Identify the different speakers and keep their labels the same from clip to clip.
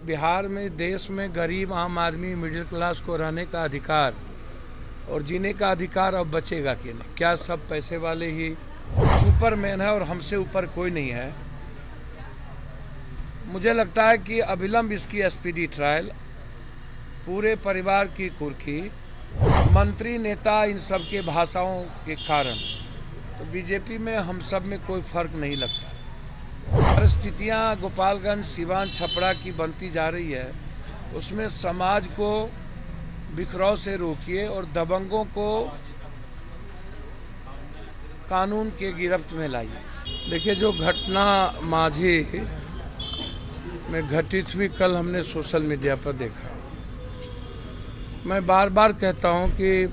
Speaker 1: बिहार में, देश में गरीब आम आदमी, मिडिल क्लास को रहने का अधिकार और जीने का अधिकार अब बचेगा कि नहीं? क्या सब पैसे वाले ही सुपरमैन है और हमसे ऊपर कोई नहीं है? मुझे लगता है कि अविलंब इसकी एसपीडी ट्रायल, पूरे परिवार की कुर्की, मंत्री नेता इन सब के भाषाओं के कारण तो बीजेपी में हम सब में कोई फर्क नहीं लगता। परिस्थितियां गोपालगंज, सिवान, छपरा की बनती जा रही है, उसमें समाज को बिखराव से रोकिए और दबंगों को कानून के गिरफ्त में लाइए। देखिए, जो घटना माझी में घटित हुई, कल हमने सोशल मीडिया पर देखा। मैं बार बार कहता हूं कि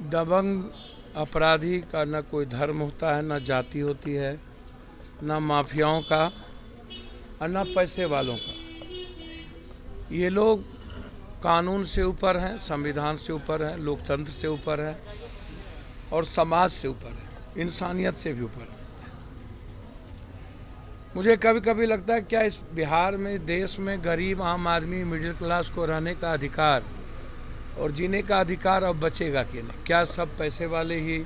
Speaker 1: दबंग अपराधी का न कोई धर्म होता है, न जाति होती है, न माफियाओं का और न पैसे वालों का। ये लोग कानून से ऊपर हैं, संविधान से ऊपर हैं, लोकतंत्र से ऊपर हैं और समाज से ऊपर है, इंसानियत से भी ऊपर है। मुझे कभी कभी लगता है, क्या इस बिहार में, देश में गरीब आम आदमी, मिडिल क्लास को रहने का अधिकार और जीने का अधिकार अब बचेगा कि नहीं? क्या सब पैसे वाले ही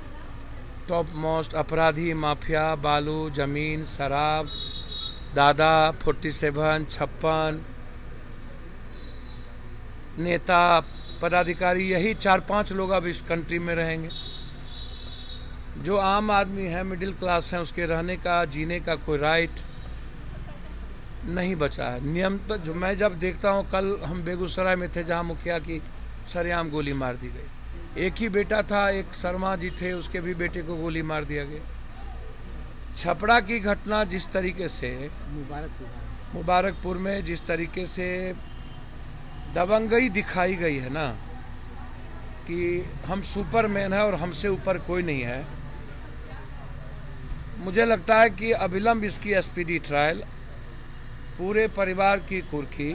Speaker 1: टॉप मोस्ट अपराधी, माफिया, बालू, जमीन, शराब, दादा, 47, 56 नेता, पदाधिकारी, यही 4-5 लोग अब इस कंट्री में रहेंगे? जो आम आदमी है, मिडिल क्लास है, उसके रहने का, जीने का कोई राइट नहीं बचा है। नियम तो जो मैं जब देखता हूँ, कल हम बेगूसराय में थे जहाँ मुखिया की सरेआम गोली मार दी गई। एक ही बेटा था, एक शर्मा जी थे, उसके भी बेटे को गोली मार दिया गया। छपरा की घटना जिस तरीके से, मुबारकपुर में जिस तरीके से दबंगई दिखाई गई है ना, कि हम सुपरमैन है और हमसे ऊपर कोई नहीं है, मुझे लगता है कि अविलंब इसकी एसपीडी ट्रायल, पूरे परिवार की कुर्की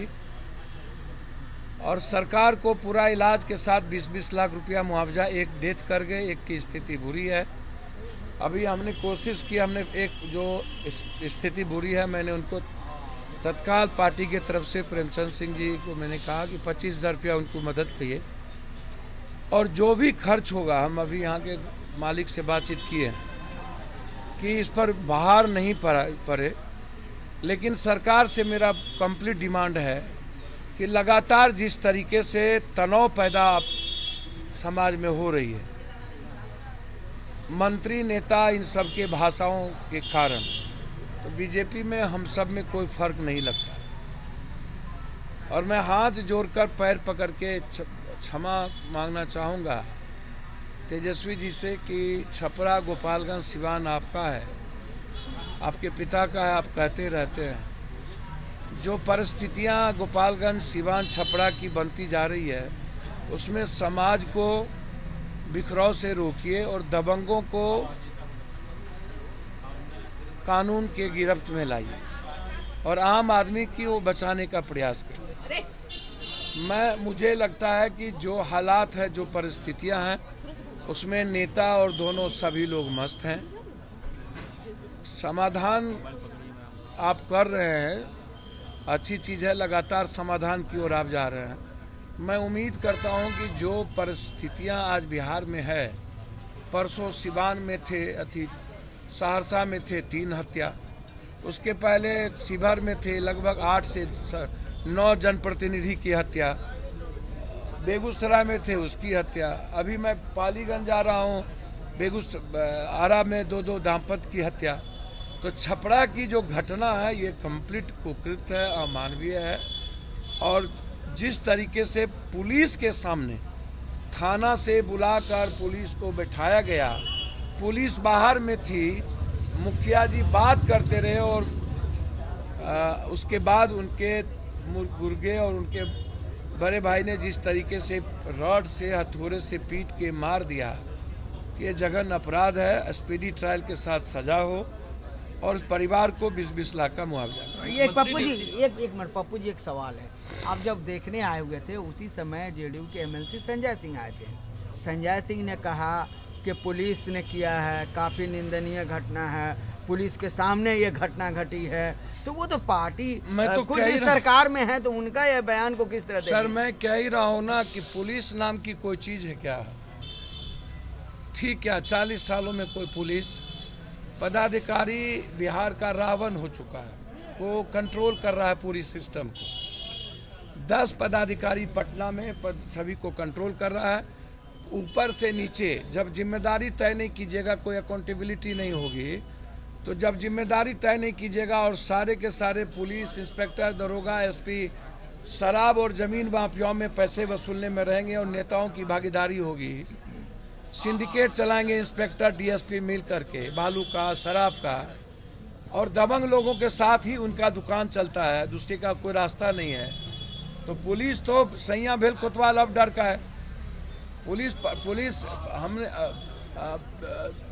Speaker 1: और सरकार को पूरा इलाज के साथ 20-20 लाख रुपया मुआवजा। एक डेथ कर गए, एक की स्थिति बुरी है। अभी हमने कोशिश की, हमने एक जो स्थिति बुरी है, मैंने उनको तत्काल पार्टी के तरफ से प्रेमचंद सिंह जी को मैंने कहा कि 25,000 रुपया उनको मदद करिए और जो भी खर्च होगा, हम अभी यहाँ के मालिक से बातचीत किए हैं कि इस पर बाहर नहीं पड़े, लेकिन सरकार से मेरा कंप्लीट डिमांड है कि लगातार जिस तरीके से तनाव पैदा समाज में हो रही है, मंत्री नेता इन सब के भाषाओं के कारण तो बीजेपी में हम सब में कोई फर्क नहीं लगता। और मैं हाथ जोड़कर पैर पकड़ के क्षमा मांगना चाहूँगा तेजस्वी जी से कि छपरा, गोपालगंज, सिवान आपका है, आपके पिता का है, आप कहते रहते हैं। जो परिस्थितियां गोपालगंज, सिवान, छपरा की बनती जा रही है, उसमें समाज को बिखराव से रोकिए और दबंगों को कानून के गिरफ्त में लाइए और आम आदमी की वो बचाने का प्रयास करिए। मुझे लगता है कि जो हालात है, जो परिस्थितियां हैं, उसमें नेता और दोनों सभी लोग मस्त हैं। समाधान आप कर रहे हैं, अच्छी चीज़ है, लगातार समाधान की ओर आप जा रहे हैं। मैं उम्मीद करता हूं कि जो परिस्थितियां आज बिहार में है, परसों सिवान में थे, सहरसा में थे 3 हत्या, उसके पहले शिवहर में थे लगभग 8 से 9 जनप्रतिनिधि की हत्या, बेगूसराय में थे उसकी हत्या, अभी मैं पालीगंज जा रहा हूँ, आरा में 2 दाम्पत्य की हत्या। तो छपरा की जो घटना है, ये कंप्लीट कुकृत है, अमानवीय है। और जिस तरीके से पुलिस के सामने, थाना से बुलाकर पुलिस को बैठाया गया, पुलिस बाहर में थी, मुखिया जी बात करते रहे और उसके बाद उनके गुर्गे और उनके बड़े भाई ने जिस तरीके से रॉड से, हथौड़े से पीट के मार दिया, ये जघन्य अपराध है। एसपीडी ट्रायल के साथ सजा हो और परिवार को 20-20 लाख का मुआवजा।
Speaker 2: ये पप्पू जी, एक मिनट पप्पू जी, एक सवाल है। आप जब देखने आए हुए थे, उसी समय जेडीयू के एमएलसी संजय सिंह आए थे। संजय सिंह ने कहा कि पुलिस ने किया है, काफ़ी निंदनीय घटना है, पुलिस के सामने ये घटना घटी है, तो वो तो पार्टी
Speaker 1: मैं तो
Speaker 2: खुद
Speaker 1: कह ही
Speaker 2: इस
Speaker 1: रहा-
Speaker 2: सरकार में है, तो उनका ये बयान को किस तरह
Speaker 1: सर
Speaker 2: देखेंगे?
Speaker 1: मैं कह ही रहा हूँ ना कि पुलिस नाम की कोई चीज़ है क्या? ठीक क्या 40 सालों में कोई पुलिस पदाधिकारी बिहार का रावण हो चुका है, वो कंट्रोल कर रहा है पूरी सिस्टम को। 10 पदाधिकारी पटना में सभी को कंट्रोल कर रहा है, ऊपर से नीचे। जब जिम्मेदारी तय नहीं कीजिएगा, कोई अकाउंटेबिलिटी नहीं होगी, तो जब जिम्मेदारी तय नहीं कीजिएगा और सारे के सारे पुलिस इंस्पेक्टर, दरोगा, एसपी शराब और ज़मीन माफियाओं में पैसे वसूलने में रहेंगे और नेताओं की भागीदारी होगी, सिंडिकेट चलाएंगे इंस्पेक्टर डीएसपी मिल करके, बालू का, शराब का, और दबंग लोगों के साथ ही उनका दुकान चलता है, दूसरे का कोई रास्ता नहीं है। तो पुलिस तो सैया भेल कोतवाल अब डर का है। पुलिस हमने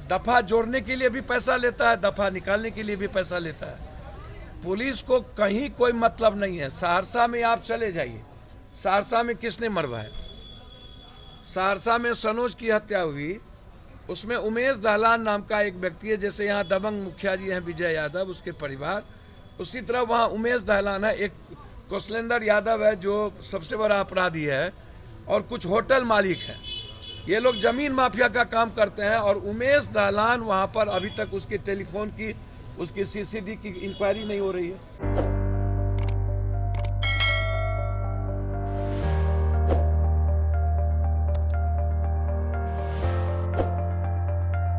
Speaker 1: दफा जोड़ने के लिए भी पैसा लेता है, दफा निकालने के लिए भी पैसा लेता है। पुलिस को कहीं कोई मतलब नहीं है। सहरसा में आप चले जाइए, सहरसा में किसने मरवाया? सहरसा में सनोज की हत्या हुई, उसमें उमेश दहलान नाम का एक व्यक्ति है, जैसे यहाँ दबंग मुखिया जी हैं विजय यादव, उसके परिवार, उसी तरह वहाँ उमेश दहलान है, एक कौशलेंद्र यादव है जो सबसे बड़ा अपराधी है, और कुछ होटल मालिक हैं। ये लोग जमीन माफिया का काम करते हैं, और उमेश दहलान वहाँ पर अभी तक उसके टेलीफोन की, उसकी सीसीडी की इंक्वायरी नहीं हो रही है।